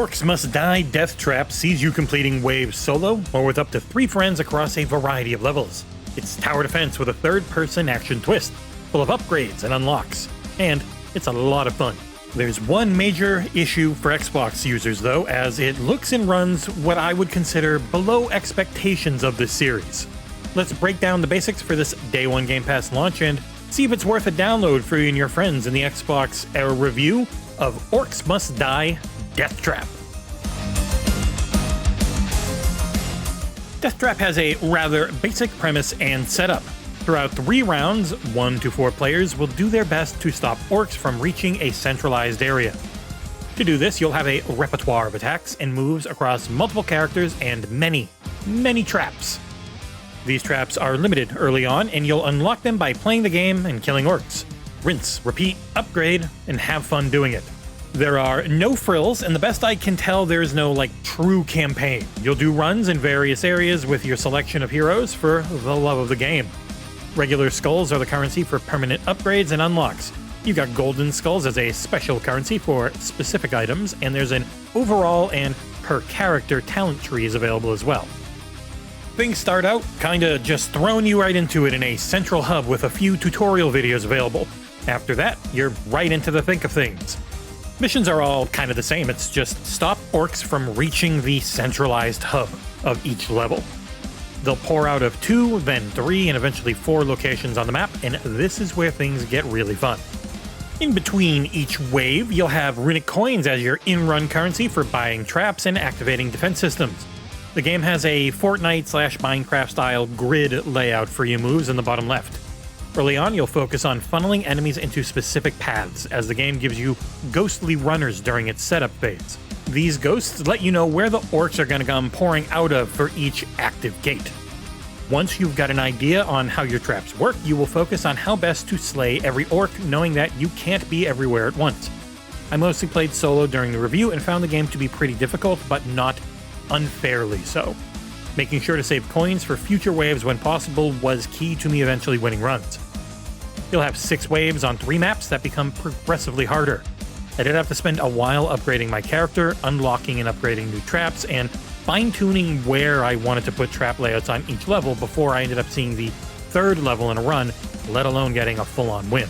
Orcs Must Die Deathtrap sees you completing waves solo or with up to 3 friends across a variety of levels. It's tower defense with a third-person action twist, full of upgrades and unlocks, and it's a lot of fun. There's one major issue for Xbox users though, as it looks and runs what I would consider below expectations of this series. Let's break down the basics for this Day 1 Game Pass launch and see if it's worth a download for you and your friends in the XboxEra review of Orcs Must Die Deathtrap. Deathtrap has a rather basic premise and setup. Throughout 3 rounds, 1 to 4 players will do their best to stop orcs from reaching a centralized area. To do this, you'll have a repertoire of attacks and moves across multiple characters and many traps. These traps are limited early on, and you'll unlock them by playing the game and killing orcs. Rinse, repeat, upgrade, and have fun doing it. There are no frills, and the best I can tell, there's no true campaign. You'll do runs in various areas with your selection of heroes for the love of the game. Regular skulls are the currency for permanent upgrades and unlocks. You've got golden skulls as a special currency for specific items, and there's an overall and per character talent trees available as well. Things start out kinda just throwing you right into it in a central hub with a few tutorial videos available. After that, you're right into the thick of things. Missions are all kind of the same, it's just stop orcs from reaching the centralized hub of each level. They'll pour out of 2, then 3, and eventually 4 locations on the map, and this is where things get really fun. In between each wave, you'll have runic coins as your in-run currency for buying traps and activating defense systems. The game has a Fortnite/Minecraft style grid layout for your moves in the bottom left. Early on, you'll focus on funneling enemies into specific paths, as the game gives you ghostly runners during its setup phase. These ghosts let you know where the orcs are going to come pouring out of for each active gate. Once you've got an idea on how your traps work, you will focus on how best to slay every orc, knowing that you can't be everywhere at once. I mostly played solo during the review and found the game to be pretty difficult, but not unfairly so. Making sure to save coins for future waves when possible was key to me eventually winning runs. You'll have 6 waves on 3 maps that become progressively harder. I did have to spend a while upgrading my character, unlocking and upgrading new traps, and fine-tuning where I wanted to put trap layouts on each level before I ended up seeing the 3rd level in a run, let alone getting a full-on win.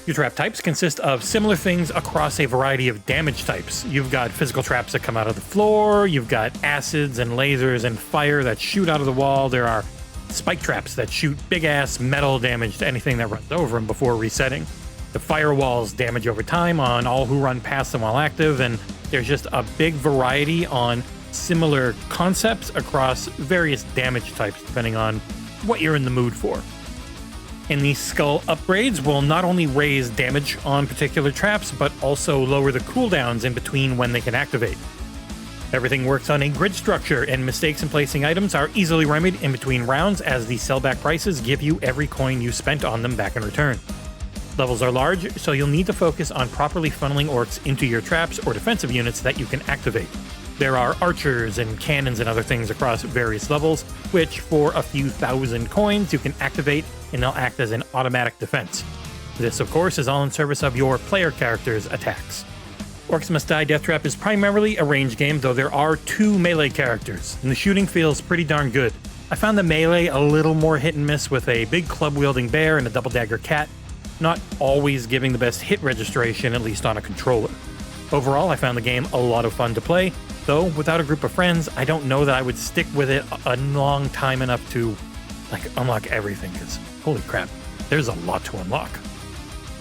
Your trap types consist of similar things across a variety of damage types. You've got physical traps that come out of the floor, you've got acids and lasers and fire that shoot out of the wall, there are spike traps that shoot big-ass metal damage to anything that runs over them before resetting. The firewalls damage over time on all who run past them while active, and there's just a big variety on similar concepts across various damage types depending on what you're in the mood for. And these skull upgrades will not only raise damage on particular traps, but also lower the cooldowns in between when they can activate. Everything works on a grid structure, and mistakes in placing items are easily remedied in between rounds, as the sellback prices give you every coin you spent on them back in return. Levels are large, so you'll need to focus on properly funneling orcs into your traps or defensive units that you can activate. There are archers and cannons and other things across various levels, which for a few thousand coins you can activate, and they'll act as an automatic defense. This, of course, is all in service of your player character's attacks. Orcs Must Die Deathtrap is primarily a range game, though there are 2 melee characters, and the shooting feels pretty darn good. I found the melee a little more hit and miss with a big club-wielding bear and a double-dagger cat, not always giving the best hit registration, at least on a controller. Overall, I found the game a lot of fun to play, though without a group of friends, I don't know that I would stick with it a long time enough to unlock everything, because holy crap, there's a lot to unlock.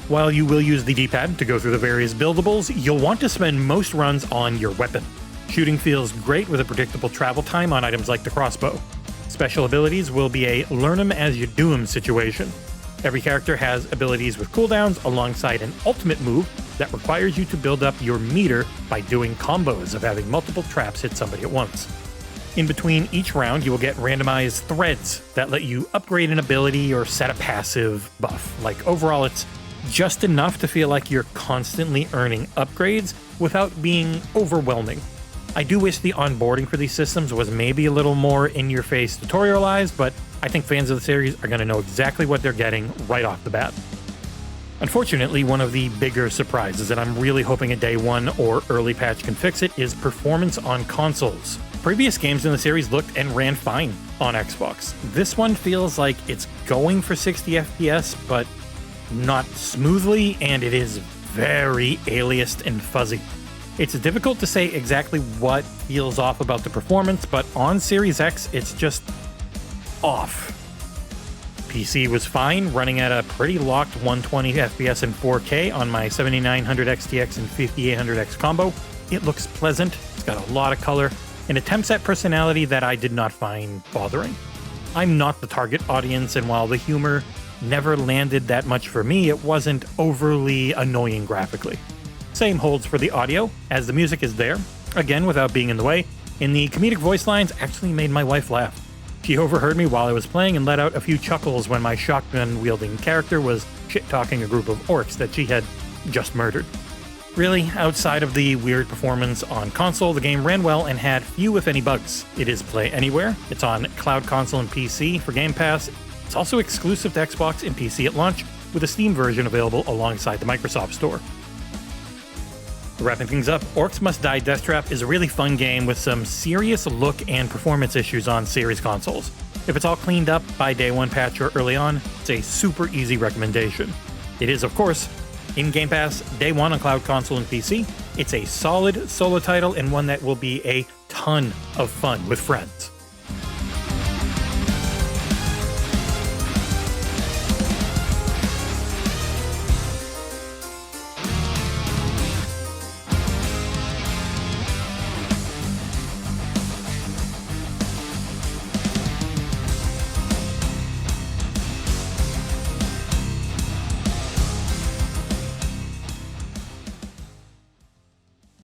While you will use the D-pad to go through the various buildables, you'll want to spend most runs on your weapon. Shooting feels great with a predictable travel time on items like the crossbow. Special abilities will be a learn 'em as you do 'em situation. Every character has abilities with cooldowns alongside an ultimate move that requires you to build up your meter by doing combos of having multiple traps hit somebody at once. In between each round, you will get randomized threads that let you upgrade an ability or set a passive buff. Overall, it's just enough to feel like you're constantly earning upgrades without being overwhelming. I do wish the onboarding for these systems was maybe a little more in-your-face tutorialized, but I think fans of the series are going to know exactly what they're getting right off the bat. Unfortunately, one of the bigger surprises, and I'm really hoping a day one or early patch can fix it, is performance on consoles. Previous games in the series looked and ran fine on Xbox. This one feels like it's going for 60 FPS, but not smoothly, and it is very aliased and fuzzy. It's difficult to say exactly what feels off about the performance, but on Series X, it's just off. PC was fine, running at a pretty locked 120 FPS and 4K on my 7900 XTX and 5800X combo. It looks pleasant, it's got a lot of color, and attempts at personality that I did not find bothering. I'm not the target audience, and while the humor never landed that much for me, it wasn't overly annoying graphically. Same holds for the audio, as the music is there, again without being in the way, and the comedic voice lines actually made my wife laugh. She overheard me while I was playing and let out a few chuckles when my shotgun-wielding character was shit-talking a group of orcs that she had just murdered. Really, outside of the weird performance on console, the game ran well and had few if any bugs. It is play anywhere, it's on cloud console and PC for Game Pass, it's also exclusive to Xbox and PC at launch, with a Steam version available alongside the Microsoft Store. Wrapping things up, Orcs Must Die Deathtrap is a really fun game with some serious look and performance issues on series consoles. If it's all cleaned up by day one patch or early on, it's a super easy recommendation. It is, of course, in Game Pass, day one on cloud console and PC. It's a solid solo title and one that will be a ton of fun with friends.